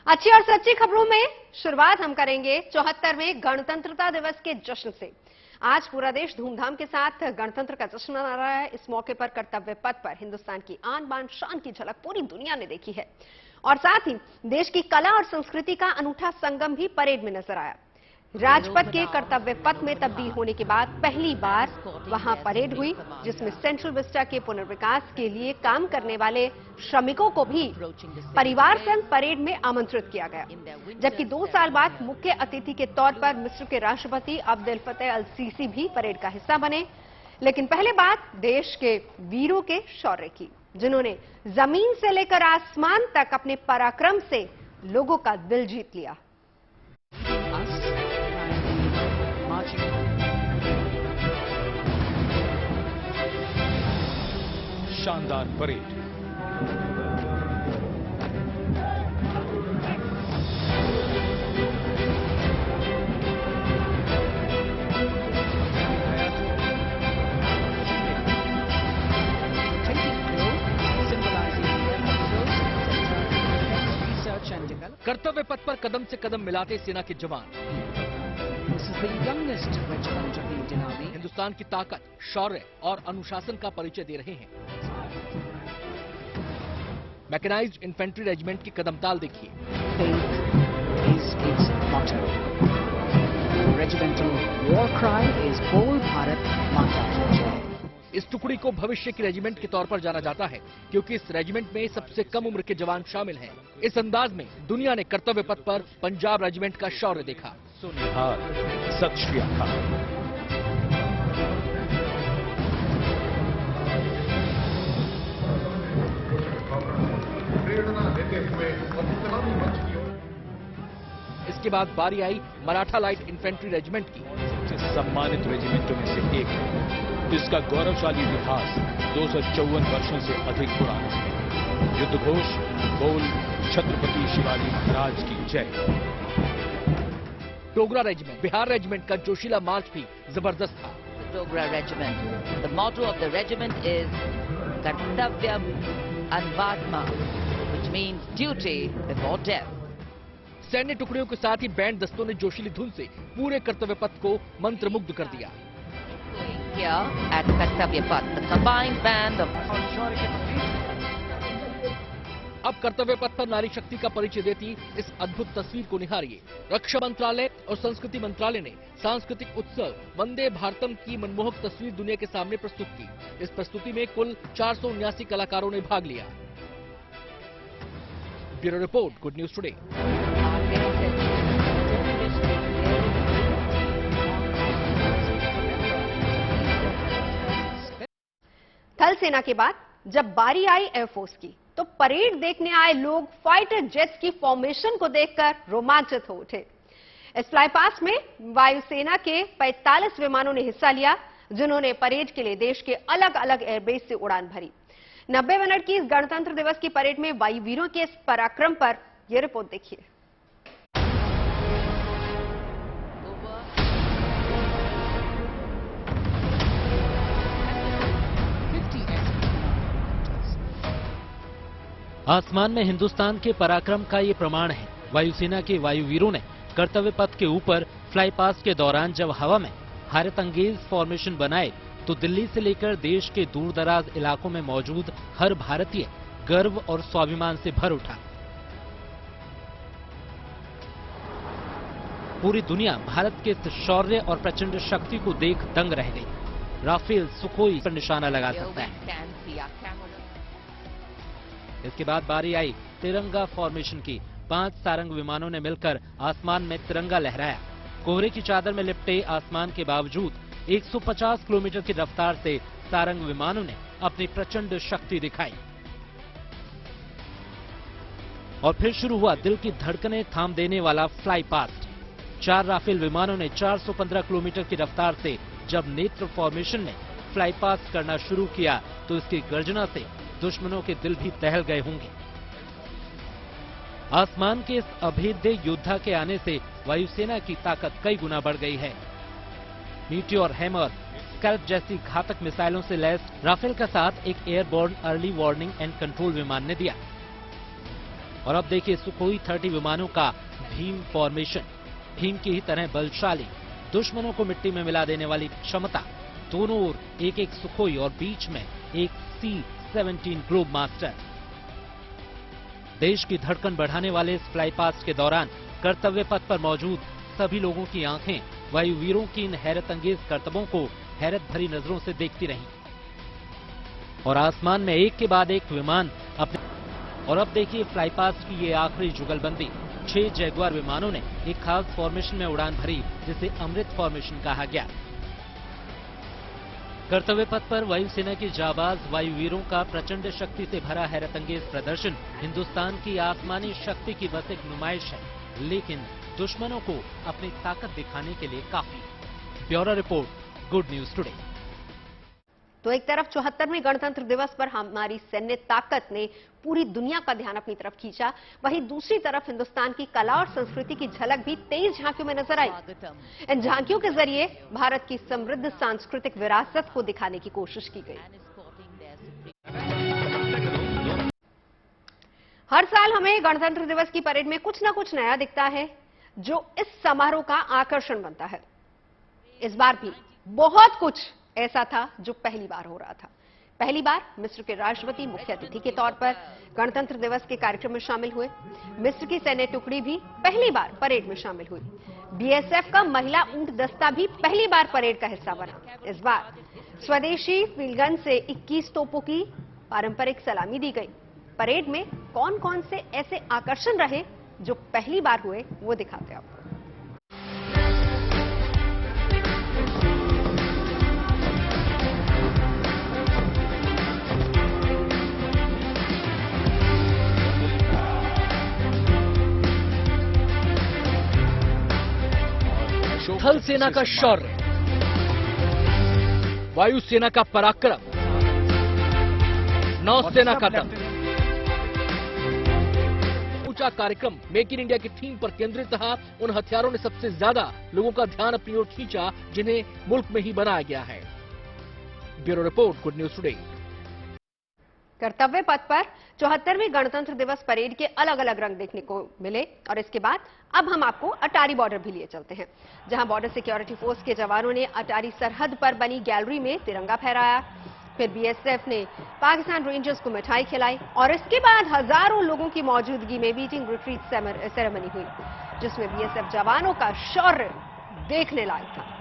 अच्छी और सच्ची खबरों में शुरुआत हम करेंगे 74वें गणतंत्रता दिवस के जश्न से। आज पूरा देश धूमधाम के साथ गणतंत्र का जश्न मना रहा है। इस मौके पर कर्तव्य पथ पर हिंदुस्तान की आन बान शान की झलक पूरी दुनिया ने देखी है और साथ ही देश की कला और संस्कृति का अनूठा संगम भी परेड में नजर आया। राजपथ के कर्तव्य पथ में तब्दील होने के बाद पहली बार वहां परेड हुई, जिसमें सेंट्रल विस्टा के पुनर्विकास के लिए काम करने वाले श्रमिकों को भी परिवार संग परेड में आमंत्रित किया गया। जबकि 2 साल बाद मुख्य अतिथि के तौर पर मिस्र के राष्ट्रपति अब्देल फतेह अल सीसी भी परेड का हिस्सा बने। लेकिन पहले बात देश के वीरों के शौर्य की, जिन्होंने जमीन से लेकर आसमान तक अपने पराक्रम से लोगों का दिल जीत लिया। शानदार परेड। कर्तव्य पथ पर कदम से कदम मिलाते सेना के जवान। हिंदुस्तान की ताकत, शौर्य और अनुशासन का परिचय दे रहे हैं। मैकेनाइज्ड इन्फेंट्री रेजिमेंट की कदमताल देखिए। इस टुकड़ी को भविष्य की रेजिमेंट के तौर पर जाना जाता है, क्योंकि इस रेजिमेंट में सबसे कम उम्र के जवान शामिल हैं। इस अंदाज में दुनिया ने कर्तव्य पथ पर पंजाब रेजिमेंट का शौर्य देखा। सत श्री अकाल। इसके बाद बारी आई मराठा लाइट इन्फेंट्री रेजिमेंट की। सम्मानित रेजिमेंटों में से एक है। इसका गौरवशाली इतिहास 254 वर्षों से अधिक पुराना है। युद्ध घोष बोल छत्रपति शिवाजी महाराज की जय। डोगरा रेजिमेंट, बिहार रेजिमेंट का जोशीला मार्च भी जबरदस्त था। Dogra regiment, the motto of the regiment is कर्तव्यम अन्वात्मा, which means duty before death. सैन्य टुकड़ियों के साथ ही बैंड दस्तों ने जोशीली धुन से पूरे कर्तव्य पथ को मंत्रमुग्ध कर दिया। At कर्तव्य पथ, the combined band of अब कर्तव्य पथ पर नारी शक्ति का परिचय देती इस अद्भुत तस्वीर को निहारिए। रक्षा मंत्रालय और संस्कृति मंत्रालय ने सांस्कृतिक उत्सव वंदे भारतम की मनमोहक तस्वीर दुनिया के सामने प्रस्तुत की। इस प्रस्तुति में कुल 479 कलाकारों ने भाग लिया। Bureau report, good news today. थल सेना के बाद जब बारी आई एयरफोर्स की, तो परेड देखने आए लोग फाइटर जेट्स की फॉर्मेशन को देखकर रोमांचित हो उठे। इस फ्लाई पास्ट में वायुसेना के 45 विमानों ने हिस्सा लिया, जिन्होंने परेड के लिए देश के अलग अलग एयरबेस से उड़ान भरी। 90 मिनट की इस गणतंत्र दिवस की परेड में वायुवीरों के इस पराक्रम पर यह रिपोर्ट देखिए। आसमान में हिंदुस्तान के पराक्रम का ये प्रमाण है। वायुसेना के वायुवीरों ने कर्तव्य पथ के ऊपर फ्लाई पास्ट के दौरान जब हवा में हैरतअंगेज फॉर्मेशन बनाए, तो दिल्ली से लेकर देश के दूर दराज इलाकों में मौजूद हर भारतीय गर्व और स्वाभिमान से भर उठा। पूरी दुनिया भारत के इस शौर्य और प्रचंड शक्ति को देख दंग रह गई। राफेल, सुखोई पर निशाना लगा सकता है। इसके बाद बारी आई तिरंगा फॉर्मेशन की। 5 सारंग विमानों ने मिलकर आसमान में तिरंगा लहराया। कोहरे की चादर में लिपटे आसमान के बावजूद 150 किलोमीटर की रफ्तार से सारंग विमानों ने अपनी प्रचंड शक्ति दिखाई। और फिर शुरू हुआ दिल की धड़कनें थाम देने वाला फ्लाई पास्ट। 4 राफेल विमानों ने 415 किलोमीटर की रफ्तार से जब नेत्र फॉर्मेशन में फ्लाई पास्ट करना शुरू किया, तो इसकी गर्जना से दुश्मनों के दिल भी दहल गए होंगे। आसमान के इस अभेद्य योद्धा के आने से वायुसेना की ताकत कई गुना बढ़ गई है। मीटियोर, हैमर, स्कैल्प जैसी घातक मिसाइलों से लैस राफेल का साथ एक airborne early warning and control विमान ने दिया। और अब देखिए सुखोई 30 विमानों का भीम फॉर्मेशन। भीम की ही तरह बलशाली, दुश्मनों को मिट्टी में मिला देने वाली क्षमता। दोनों ओर एक एक सुखोई और बीच में एक C-17 ग्लोब मास्टर। देश की धड़कन बढ़ाने वाले इस फ्लाई पास्ट के दौरान कर्तव्य पथ पर मौजूद सभी लोगों की आंखें वायुवीरों की इन हैरत अंगेज करतबों को हैरत भरी नजरों से देखती रहीं। और आसमान में एक के बाद एक विमान अपने। और अब देखिए फ्लाई पास्ट की ये आखिरी जुगलबंदी। 6 जैगुआर विमानों ने एक खास फॉर्मेशन में उड़ान भरी, जिसे अमृत फॉर्मेशन कहा गया। कर्तव्य पथ पर वायुसेना की जाबाज वायुवीरों का प्रचंड शक्ति से भरा हैरतअंगेज प्रदर्शन हिंदुस्तान की आसमानी शक्ति की बस एक नुमाइश है, लेकिन दुश्मनों को अपनी ताकत दिखाने के लिए काफी। Bureau report, good news today. तो एक तरफ 74वें गणतंत्र दिवस पर हमारी सैन्य ताकत ने पूरी दुनिया का ध्यान अपनी तरफ खींचा, वहीं दूसरी तरफ हिंदुस्तान की कला और संस्कृति की झलक भी 23 झांकियों में नजर आई। इन झांकियों के जरिए भारत की समृद्ध सांस्कृतिक विरासत को दिखाने की कोशिश की गई। हर साल हमें गणतंत्र दिवस की परेड में कुछ न कुछ नया दिखता है, जो इस समारोह का आकर्षण बनता है। इस बार भी बहुत कुछ ऐसा था जो पहली बार हो रहा था। पहली बार मिस्र के राष्ट्रपति मुख्य अतिथि के तौर पर गणतंत्र दिवस के कार्यक्रम में शामिल हुए। मिस्र की सैन्य टुकड़ी भी पहली बार परेड में शामिल हुई। बीएसएफ का महिला ऊंट दस्ता भी पहली बार परेड का हिस्सा बना। इस बार स्वदेशी फील्डगन से 21 तोपों की पारंपरिक सलामी दी गई। परेड में कौन कौन से ऐसे आकर्षण रहे जो पहली बार हुए, वो दिखाते हैं आपको। थल सेना का शौर्य, वायुसेना का पराक्रम, नौसेना का दम। ऊंचा कार्यक्रम मेक इन इंडिया की थीम पर केंद्रित रहा। उन हथियारों ने सबसे ज्यादा लोगों का ध्यान अपनी ओर खींचा जिन्हें मुल्क में ही बनाया गया है। Bureau report, good news today. कर्तव्य पथ पर 74वें गणतंत्र दिवस परेड के अलग अलग रंग देखने को मिले। और इसके बाद अब हम आपको अटारी बॉर्डर भी लिए चलते हैं, जहां बॉर्डर सिक्योरिटी फोर्स के जवानों ने अटारी सरहद पर बनी गैलरी में तिरंगा फहराया। फिर बीएसएफ ने पाकिस्तान रेंजर्स को मिठाई खिलाई और इसके बाद हजारों लोगों की मौजूदगी में बीटिंग रिट्रीट सेरेमनी हुई, जिसमें बीएसएफ जवानों का शौर्य देखने लायक था।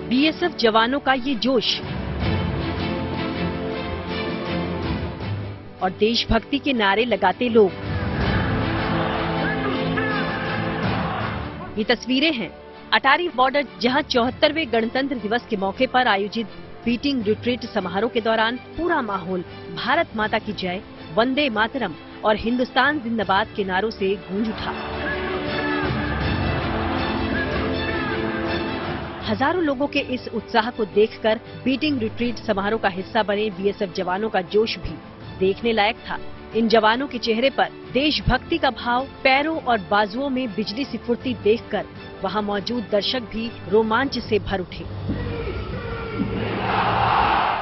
बीएसएफ जवानों का ये जोश और देशभक्ति के नारे लगाते लोग। ये तस्वीरें हैं अटारी बॉर्डर, जहां 74वें गणतंत्र दिवस के मौके पर आयोजित बीटिंग रिट्रीट समारोह के दौरान पूरा माहौल भारत माता की जय, वंदे मातरम और हिंदुस्तान जिंदाबाद के नारों से गूंज उठा। हजारों लोगों के इस उत्साह को देखकर बीटिंग रिट्रीट समारोह का हिस्सा बने बीएसएफ जवानों का जोश भी देखने लायक था। इन जवानों के चेहरे पर देशभक्ति का भाव, पैरों और बाजुओं में बिजली सी फुर्ती देखकर वहां मौजूद दर्शक भी रोमांच से भर उठे।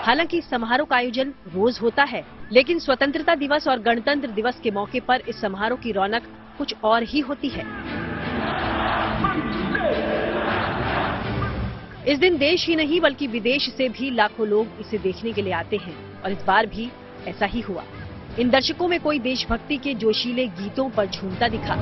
हालांकि समारोह का आयोजन रोज होता है, लेकिन स्वतंत्रता दिवस और गणतंत्र दिवस के मौके पर इस समारोह की रौनक कुछ और ही होती है। इस दिन देश ही नहीं बल्कि विदेश से भी लाखों लोग इसे देखने के लिए आते हैं और इस बार भी ऐसा ही हुआ। इन दर्शकों में कोई देशभक्ति के जोशीले गीतों पर झूमता दिखा,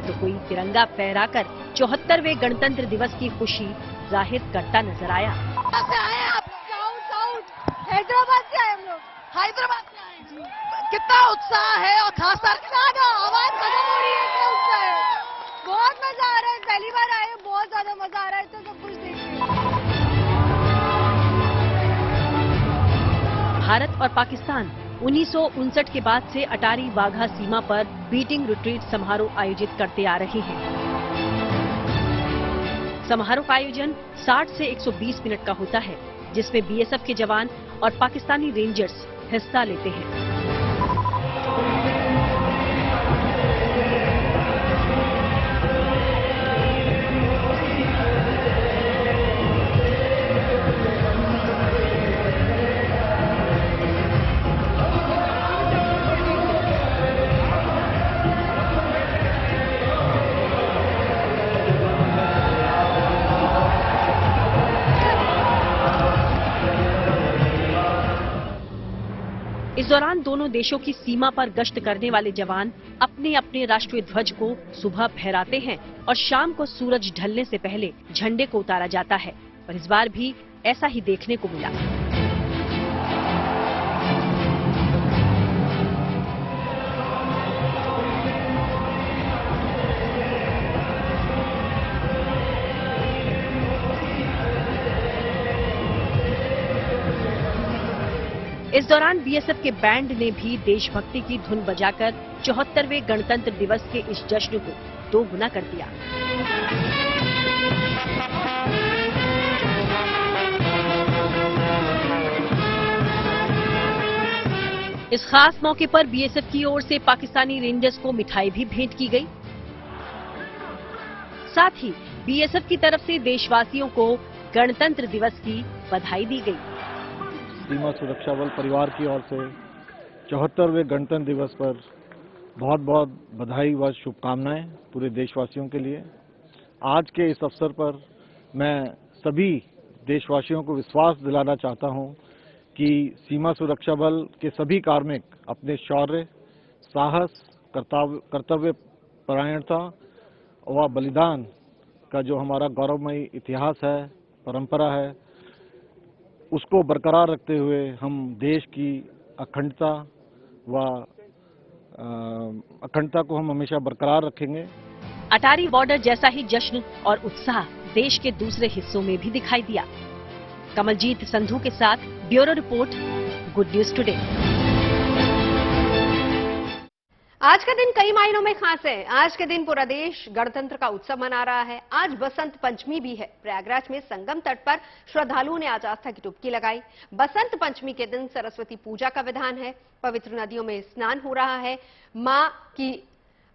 तो कोई तिरंगा फहराकर 74वें गणतंत्र दिवस की खुशी जाहिर करता नजर आया। हैदराबाद से आए हम लोग, हैदराबाद से आए जी। कितना उत्साह है और खास आवाज खत्म हो रही है, क्या उत्साह है। बहुत मजा आ रहा है, पहली बार आए, बहुत ज्यादा मजा आ रहा है, तो सब कुछ देखिए। भारत और पाकिस्तान 1959 के बाद से अटारी वाघा सीमा पर बीटिंग रिट्रीट समारोह आयोजित करते आ रहे हैं। समारोह का आयोजन 60 से 120 मिनट का होता है, जिसमें बीएसएफ के जवान और पाकिस्तानी रेंजर्स हिस्सा लेते हैं। इस दौरान दोनों देशों की सीमा पर गश्त करने वाले जवान अपने अपने राष्ट्रीय ध्वज को सुबह फहराते हैं और शाम को सूरज ढलने से पहले झंडे को उतारा जाता है। और इस बार भी ऐसा ही देखने को मिला। इस दौरान बीएसएफ के बैंड ने भी देशभक्ति की धुन बजाकर 74वें गणतंत्र दिवस के इस जश्न को 2 गुना कर दिया। इस खास मौके पर बीएसएफ की ओर से पाकिस्तानी रेंजर्स को मिठाई भी भेंट की गई। साथ ही बीएसएफ की तरफ से देशवासियों को गणतंत्र दिवस की बधाई दी गई। सीमा सुरक्षा बल परिवार की ओर से 74वें गणतंत्र दिवस पर बहुत बहुत बधाई व शुभकामनाएं पूरे देशवासियों के लिए। आज के इस अवसर पर मैं सभी देशवासियों को विश्वास दिलाना चाहता हूं कि सीमा सुरक्षा बल के सभी कार्मिक अपने शौर्य, साहस, कर्तव्य परायणता व बलिदान का जो हमारा गौरवमयी इतिहास है, परंपरा है, उसको बरकरार रखते हुए हम देश की अखंडता को हम हमेशा बरकरार रखेंगे। अटारी बॉर्डर जैसा ही जश्न और उत्साह देश के दूसरे हिस्सों में भी दिखाई दिया। कमलजीत संधू के साथ bureau report, good news today. आज का दिन कई मायनों में खास है। आज के दिन पूरा देश गणतंत्र का उत्सव मना रहा है। आज बसंत पंचमी भी है। प्रयागराज में संगम तट पर श्रद्धालुओं ने आज आस्था की डुबकी लगाई। बसंत पंचमी के दिन सरस्वती पूजा का विधान है। पवित्र नदियों में स्नान हो रहा है। मां की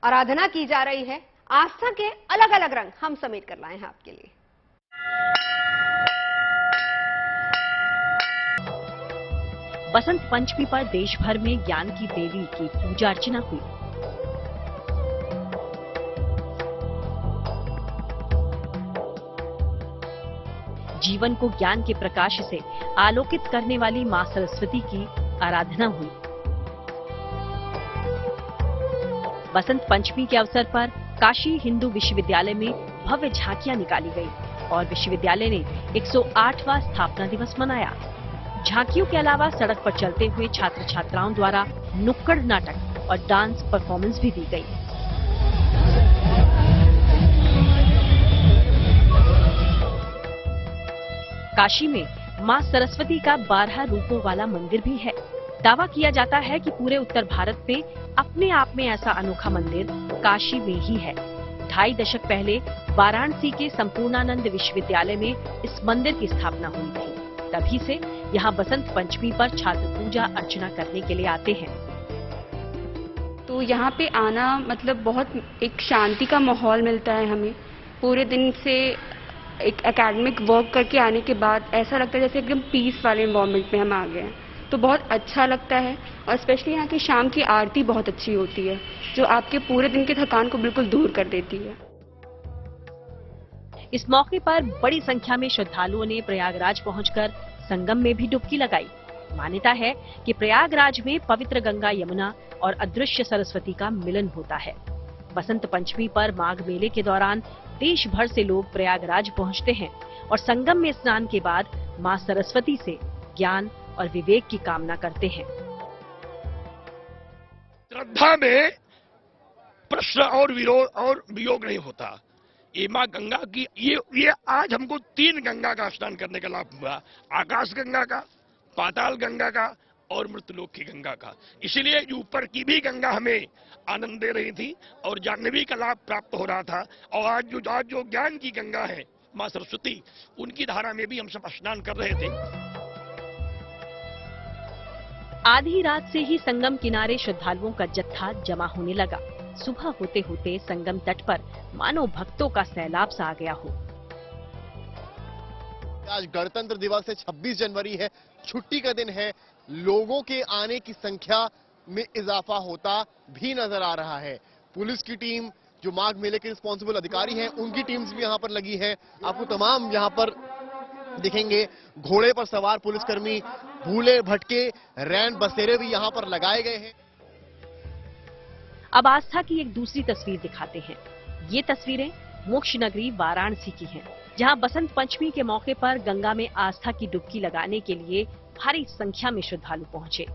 आराधना की जा रही है। आस्था के अलग अलग रंग हम समेट कर लाए हैं आपके लिए। बसंत पंचमी पर देश भर में ज्ञान की देवी की पूजा अर्चना हुई। जीवन को ज्ञान के प्रकाश से आलोकित करने वाली मां सरस्वती की आराधना हुई। बसंत पंचमी के अवसर पर काशी हिंदू विश्वविद्यालय में भव्य झांकियां निकाली गई और विश्वविद्यालय ने 108वां स्थापना दिवस मनाया। झांकियों के अलावा सड़क पर चलते हुए छात्र छात्राओं द्वारा नुक्कड़ नाटक और डांस परफॉर्मेंस भी दी गई। काशी में मां सरस्वती का 12 रूपों वाला मंदिर भी है। दावा किया जाता है कि पूरे उत्तर भारत में अपने आप में ऐसा अनोखा मंदिर काशी में ही है। 2.5 दशक पहले वाराणसी के संपूर्णानंद विश्वविद्यालय में इस मंदिर की स्थापना हुई थी। तभी से यहाँ बसंत पंचमी पर छात्र पूजा अर्चना करने के लिए आते हैं। तो यहाँ पे आना मतलब बहुत एक शांति का माहौल मिलता है हमें। पूरे दिन से एक एकेडमिक वर्क करके आने के बाद ऐसा लगता है जैसे एकदम पीस वाले एनवायरनमेंट में हम आ गए हैं। तो बहुत अच्छा लगता है और स्पेशली यहाँ की शाम की आरती बहुत अच्छी होती है जो आपके पूरे दिन की थकान को बिल्कुल दूर कर देती है। इस मौके पर बड़ी संख्या में श्रद्धालुओं ने प्रयागराज पहुंचकर संगम में भी डुबकी लगाई। मान्यता है कि प्रयागराज में पवित्र गंगा, यमुना और अदृश्य सरस्वती का मिलन होता है। बसंत पंचमी पर माघ मेले के दौरान देश भर से लोग प्रयागराज पहुंचते हैं और संगम में स्नान के बाद मां सरस्वती से ज्ञान और विवेक की कामना करते हैं। श्रद्धा में प्रश्न और विरोध और वियोग नहीं होता। ये माँ गंगा की ये आज हमको 3 गंगा का स्नान करने का लाभ हुआ। आकाश गंगा का, पाताल गंगा का और मृतलोक की गंगा का। इसलिए ऊपर की भी गंगा हमें आनंद दे रही थी और जाह्नवी का लाभ प्राप्त हो रहा था। और आज जो ज्ञान की गंगा है माँ सरस्वती, उनकी धारा में भी हम सब स्नान कर रहे थे। आधी रात से ही संगम किनारे श्रद्धालुओं का जत्था जमा होने लगा। सुबह होते होते संगम तट पर मानो भक्तों का सैलाब सा आ गया हो। आज गणतंत्र दिवस है, 26 जनवरी है, छुट्टी का दिन है। लोगों के आने की संख्या में इजाफा होता भी नजर आ रहा है। पुलिस की टीम, जो माघ मेले के रिस्पॉन्सिबल अधिकारी हैं, उनकी टीम्स भी यहां पर लगी है। आपको तमाम यहां पर दिखेंगे घोड़े पर सवार पुलिसकर्मी, भूले भटके रैन बसेरे भी यहां पर लगाए गए हैं। अब आस्था की एक दूसरी तस्वीर दिखाते हैं। ये तस्वीरें मोक्ष नगरी वाराणसी की हैं, जहां बसंत पंचमी के मौके पर गंगा में आस्था की डुबकी लगाने के लिए भारी संख्या में श्रद्धालु पहुंचे।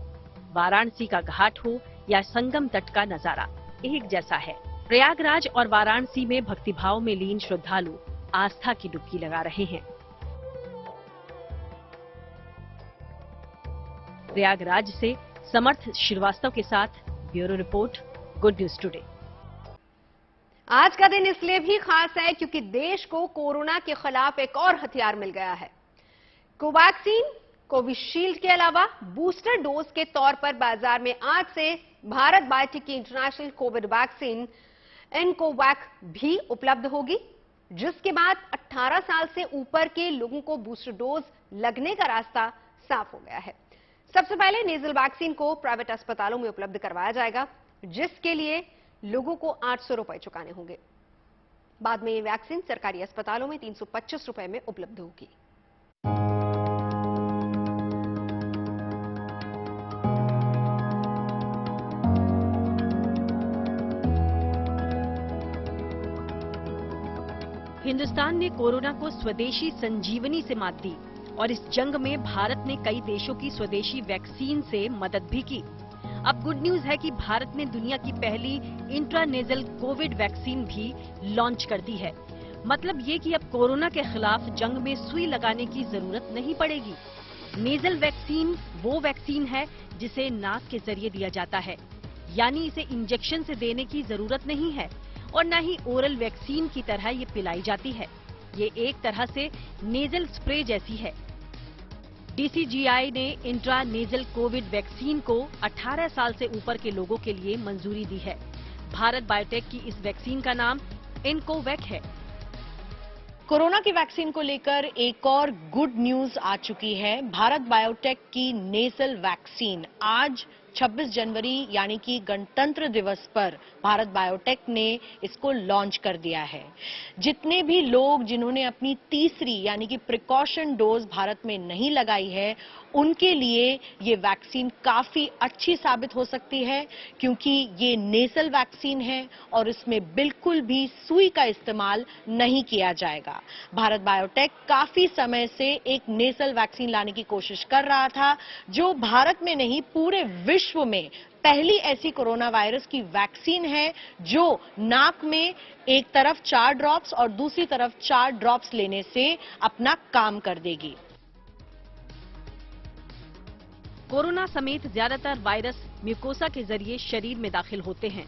वाराणसी का घाट हो या संगम तट का नजारा एक जैसा है। प्रयागराज और वाराणसी में भक्तिभाव में लीन श्रद्धालु आस्था की डुबकी लगा रहे हैं। प्रयागराज से समर्थ श्रीवास्तव के साथ bureau report, good news today. आज का दिन इसलिए भी खास है क्योंकि देश को कोरोना के खिलाफ एक और हथियार मिल गया है। कोवैक्सीन, कोविशील्ड के अलावा बूस्टर डोज के तौर पर बाजार में आज से भारत बायोटेक की इंटरनेशनल कोविड वैक्सीन एनकोवैक भी उपलब्ध होगी, जिसके बाद 18 साल से ऊपर के लोगों को बूस्टर डोज लगने का रास्ता साफ हो गया है। सबसे पहले नेजल वैक्सीन को प्राइवेट अस्पतालों में उपलब्ध करवाया जाएगा, जिसके लिए लोगों को 800 रुपए चुकाने होंगे। बाद में ये वैक्सीन सरकारी अस्पतालों में 325 रुपए में उपलब्ध होगी। हिंदुस्तान ने कोरोना को स्वदेशी संजीवनी से मात दी और इस जंग में भारत ने कई देशों की स्वदेशी वैक्सीन से मदद भी की। अब गुड न्यूज है कि भारत ने दुनिया की पहली इंट्रानेजल कोविड वैक्सीन भी लॉन्च कर दी है। मतलब ये कि अब कोरोना के खिलाफ जंग में सुई लगाने की जरूरत नहीं पड़ेगी। नेजल वैक्सीन वो वैक्सीन है जिसे नाक के जरिए दिया जाता है, यानी इसे इंजेक्शन से देने की जरूरत नहीं है और न ही ओरल वैक्सीन की तरह ये पिलाई जाती है। ये एक तरह से नेजल स्प्रे जैसी है। डीसीजीआई ने इंट्रा नेजल कोविड वैक्सीन को 18 साल से ऊपर के लोगों के लिए मंजूरी दी है। भारत बायोटेक की इस वैक्सीन का नाम एनकोवैक है। कोरोना की वैक्सीन को लेकर एक और गुड न्यूज आ चुकी है। भारत बायोटेक की नेजल वैक्सीन आज 26 जनवरी यानी कि गणतंत्र दिवस पर भारत बायोटेक ने इसको लॉन्च कर दिया है। जितने भी लोग जिन्होंने अपनी तीसरी यानी कि प्रिकॉशन डोज भारत में नहीं लगाई है, उनके लिए ये वैक्सीन काफी अच्छी साबित हो सकती है, क्योंकि ये नेजल वैक्सीन है और इसमें बिल्कुल भी सुई का इस्तेमाल नहीं किया जाएगा। भारत बायोटेक काफी समय से एक नेजल वैक्सीन लाने की कोशिश कर रहा था, जो भारत में नहीं पूरे विश्व में पहली ऐसी कोरोना वायरस की वैक्सीन है जो नाक में एक तरफ 4 ड्रॉप्स और दूसरी तरफ 4 ड्रॉप्स लेने से अपना काम कर देगी। कोरोना समेत ज्यादातर वायरस म्यूकोसा के जरिए शरीर में दाखिल होते हैं।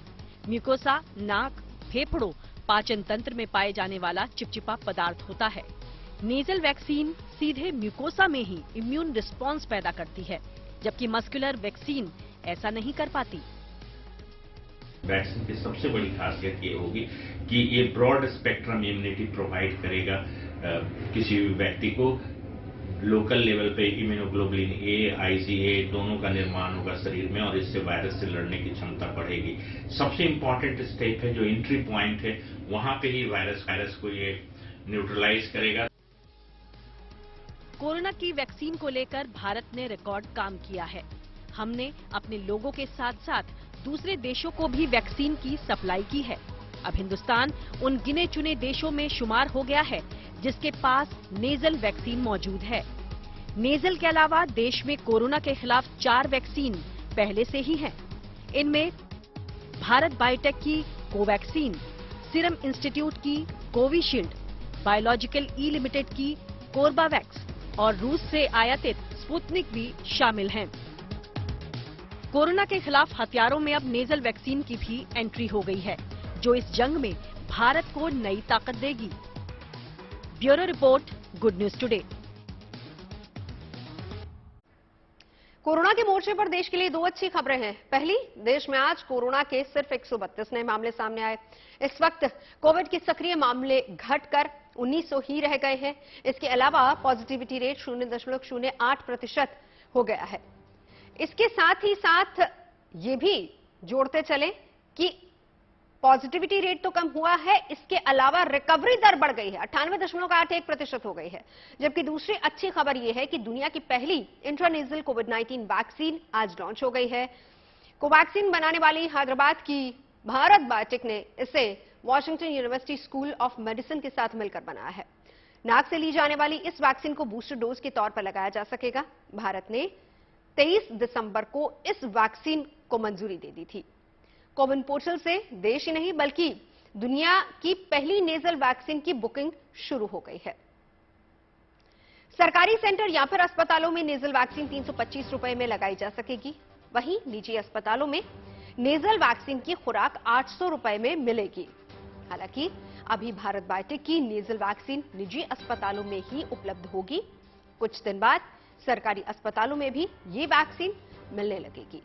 म्यूकोसा नाक, फेफड़ों, पाचन तंत्र में पाए जाने वाला चिपचिपा पदार्थ होता है। नेजल वैक्सीन सीधे म्यूकोसा में ही इम्यून रिस्पॉन्स पैदा करती है, जबकि मस्कुलर वैक्सीन ऐसा नहीं कर पाती। वैक्सीन की सबसे बड़ी खासियत ये होगी कि ये ब्रॉड स्पेक्ट्रम इम्यूनिटी प्रोवाइड करेगा किसी भी व्यक्ति को। लोकल लेवल पे इम्यूनोग्लोबुलिन ए, IgA दोनों का निर्माण होगा शरीर में और इससे वायरस से लड़ने की क्षमता बढ़ेगी। सबसे इम्पोर्टेंट स्टेप है जो एंट्री पॉइंट है, वहां पे ही वायरस को ये न्यूट्रलाइज करेगा। कोरोना की वैक्सीन को लेकर भारत ने रिकॉर्ड काम किया है। हमने अपने लोगों के साथ साथ दूसरे देशों को भी वैक्सीन की सप्लाई की है। अब हिंदुस्तान उन गिने चुने देशों में शुमार हो गया है जिसके पास नेजल वैक्सीन मौजूद है। नेजल के अलावा देश में कोरोना के खिलाफ 4 वैक्सीन पहले से ही हैं। इनमें भारत बायोटेक की कोवैक्सीन, सीरम इंस्टीट्यूट की कोविशील्ड, बायोलॉजिकल ई लिमिटेड की कोर्बावैक्स और रूस से आयातित स्पुतनिक भी शामिल हैं। कोरोना के खिलाफ हथियारों में अब नेजल वैक्सीन की भी एंट्री हो गई है, जो इस जंग में भारत को नई ताकत देगी। Bureau report, good news today. Corona के मोर्चे पर देश के लिए दो अच्छी खबरें हैं। पहली, देश में आज कोरोना के सिर्फ 132 नए मामले सामने आए। इस वक्त कोविड के सक्रिय मामले घटकर 1900 ही रह गए हैं। इसके अलावा पॉजिटिविटी रेट 0.08% हो गया है। इसके साथ ही साथ ये भी जोड़ते चले कि पॉजिटिविटी रेट तो कम हुआ है, इसके अलावा रिकवरी दर बढ़ गई है, 98.81% हो गई है। जबकि दूसरी अच्छी खबर यह है कि दुनिया की पहली इंट्रानेजल कोविड-19 वैक्सीन आज लॉन्च हो गई है। कोवैक्सीन बनाने वाली हैदराबाद की भारत बायोटेक ने इसे Washington university school of medicine के साथ मिलकर बनाया है। नाक से ली जाने वाली इस वैक्सीन को बूस्टर डोज के तौर पर लगाया जा सकेगा। भारत ने 23 दिसंबर को इस वैक्सीन को मंजूरी दे दी थी। कोविन पोर्टल से देश ही नहीं बल्कि दुनिया की पहली नेजल वैक्सीन की बुकिंग शुरू हो गई है। सरकारी सेंटर या फिर अस्पतालों में नेजल वैक्सीन 325 रुपए में लगाई जा सकेगी। वहीं निजी अस्पतालों में नेजल वैक्सीन की खुराक 800 रुपए में मिलेगी। हालांकि अभी भारत बायोटेक की नेजल वैक्सीन निजी अस्पतालों में ही उपलब्ध होगी। कुछ दिन बाद सरकारी अस्पतालों में भी ये वैक्सीन मिलने लगेगी।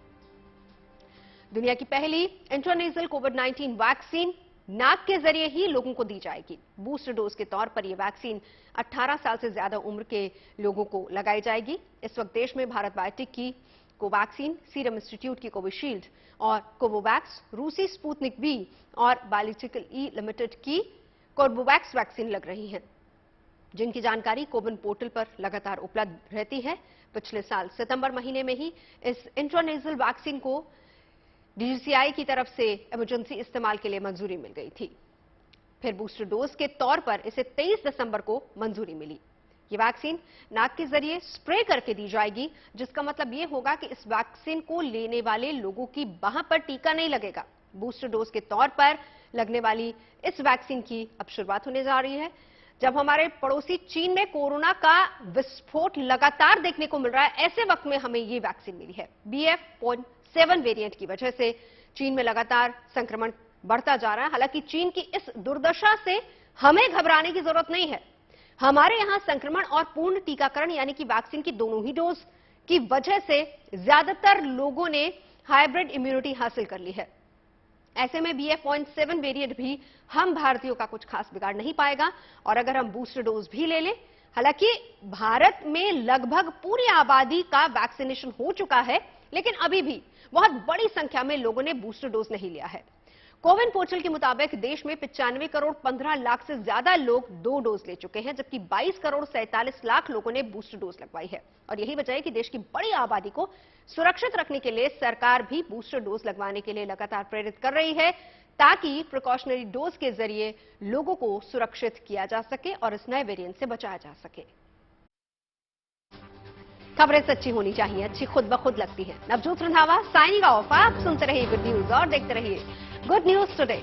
दुनिया की पहली इंट्रानेजल कोविड-19 वैक्सीन नाक के जरिए ही लोगों को दी जाएगी। बूस्टर डोज के तौर पर यह वैक्सीन 18 साल से ज्यादा उम्र के लोगों को लगाई जाएगी। इस वक्त देश में भारत बायोटेक की कोवैक्सीन, सीरम इंस्टीट्यूट की कोविशील्ड और कोवोवैक्स, रूसी स्पुतनिक वी और बायोलॉजिकल ई लिमिटेड की कोर्बेवैक्स वैक्सीन लग रही हैं, जिनकी जानकारी कोविन पोर्टल पर लगातार उपलब्ध रहती है। पिछले साल सितंबर महीने में ही इस इंट्रानेजल वैक्सीन को डीजीसीआई की तरफ से इमरजेंसी इस्तेमाल के लिए मंजूरी मिल गई थी। फिर बूस्टर डोज के तौर पर इसे 23 दिसंबर को मंजूरी मिली। ये वैक्सीन नाक के जरिए स्प्रे करके दी जाएगी, जिसका मतलब ये होगा कि इस वैक्सीन को लेने वाले लोगों की बाह पर टीका नहीं लगेगा। बूस्टर डोज के तौर पर लगने वाली इस वैक्सीन की अब शुरुआत होने जा रही है। जब हमारे पड़ोसी चीन में कोरोना का विस्फोट लगातार देखने को मिल रहा है, ऐसे वक्त में हमें ये वैक्सीन मिली है। BF.7 वेरिएंट की वजह से चीन में लगातार संक्रमण बढ़ता जा रहा है। हालांकि चीन की इस दुर्दशा से हमें घबराने की जरूरत नहीं है। हमारे यहां संक्रमण और पूर्ण टीकाकरण यानी कि वैक्सीन की दोनों ही डोज की वजह से ज्यादातर लोगों ने हाइब्रिड इम्यूनिटी हासिल कर ली है। ऐसे में BF.7 वेरिएंट भी हम भारतीयों का कुछ खास बिगाड़ नहीं पाएगा। और अगर हम बूस्टर डोज भी ले लें, हालांकि भारत में लगभग पूरी आबादी का वैक्सीनेशन हो चुका है, लेकिन अभी भी बहुत बड़ी संख्या में लोगों ने बूस्टर डोज नहीं लिया है। कोविन पोर्टल के मुताबिक देश में 95 करोड़ 15 लाख से ज्यादा लोग 2 डोज ले चुके हैं, जबकि 22 करोड़ 47 लाख लोगों ने बूस्टर डोज लगवाई है। और यही वजह है कि देश की बड़ी आबादी को सुरक्षित रखने के लिए सरकार भी बूस्टर डोज लगवाने के लिए लगातार प्रेरित कर रही है, ताकि प्रिकॉशनरी डोज के जरिए लोगों को सुरक्षित किया जा सके और इस नए वेरिएंट से बचाया जा सके। खबरें सच्ची होनी चाहिए, अच्छी खुद ब खुद लगती है। Navjot Randhawa signing off. आप सुनते रहिए गुड न्यूज और देखते रहिए गुड न्यूज टुडे।